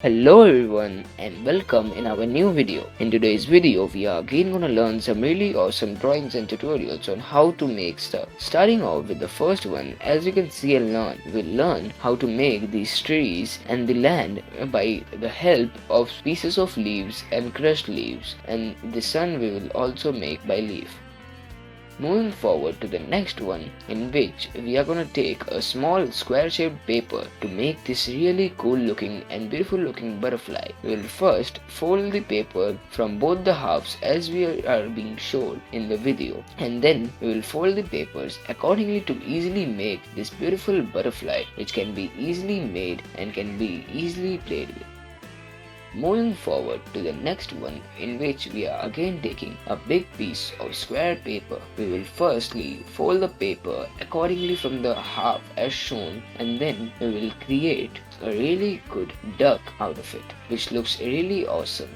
Hello everyone and welcome in our new video. In today's video we are again gonna learn some really awesome drawings and tutorials on how to make stuff. Starting off with the first one, as you can see and learn, we'll learn how to make these trees and the land by the help of pieces of leaves and crushed leaves, and the sun we will also make by leaf. Moving forward to the next one, in which we are going to take a small square shaped paper to make this really cool looking and beautiful looking butterfly. We will first fold the paper from both the halves as we are being shown in the video, and then we will fold the papers accordingly to easily make this beautiful butterfly, which can be easily made and can be easily played with. Moving forward to the next one, in which we are again taking a big piece of square paper. We will firstly fold the paper accordingly from the half as shown, and then we will create a really good duck out of it, which looks really awesome.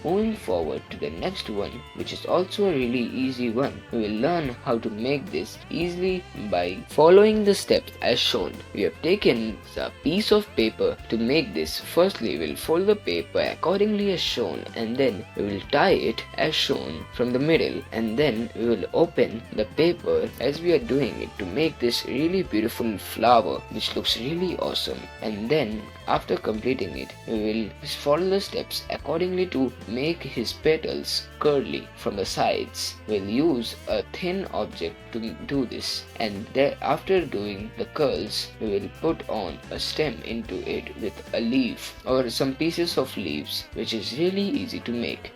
Moving forward to the next one, which is also a really easy one, we will learn how to make this easily by following the steps as shown. We have taken a piece of paper to make this. Firstly, we will fold the paper accordingly as shown, and then we will tie it as shown from the middle, and then we will open the paper as we are doing it to make this really beautiful flower which looks really awesome. And then after completing it, we will follow the steps accordingly to make his petals curly from the sides. We'll use a thin object to do this, and after doing the curls, we will put on a stem into it with a leaf or some pieces of leaves, which is really easy to make.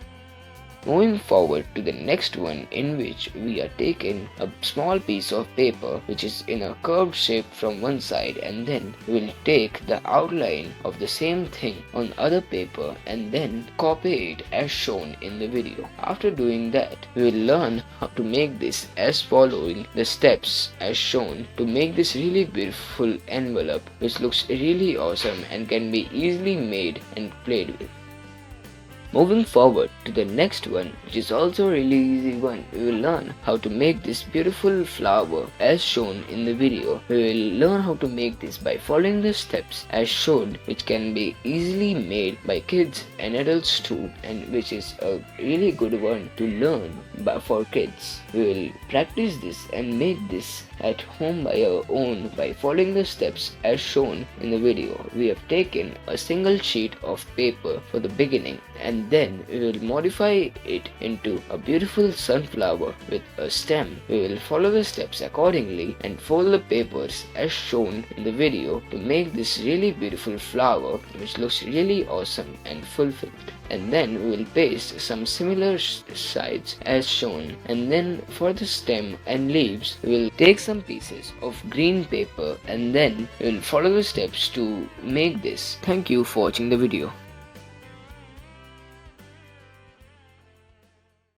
Moving forward to the next one, in which we are taking a small piece of paper which is in a curved shape from one side, and then we will take the outline of the same thing on other paper and then copy it as shown in the video. After doing that, we will learn how to make this as following the steps as shown to make this really beautiful envelope which looks really awesome and can be easily made and played with. Moving forward to the next one, which is also a really easy one, we will learn how to make this beautiful flower as shown in the video. We will learn how to make this by following the steps as shown, which can be easily made by kids and adults too, and which is a really good one to learn for kids. We will practice this and make this at home by our own by following the steps as shown in the video. We have taken a single sheet of paper for the beginning, and then we will modify it into a beautiful sunflower with a stem. We will follow the steps accordingly and fold the papers as shown in the video to make this really beautiful flower which looks really awesome and fulfilled. And then we will paste some similar sides as shown, and then for the stem and leaves we will take some pieces of green paper, and then we will follow the steps to make this. Thank you for watching the video.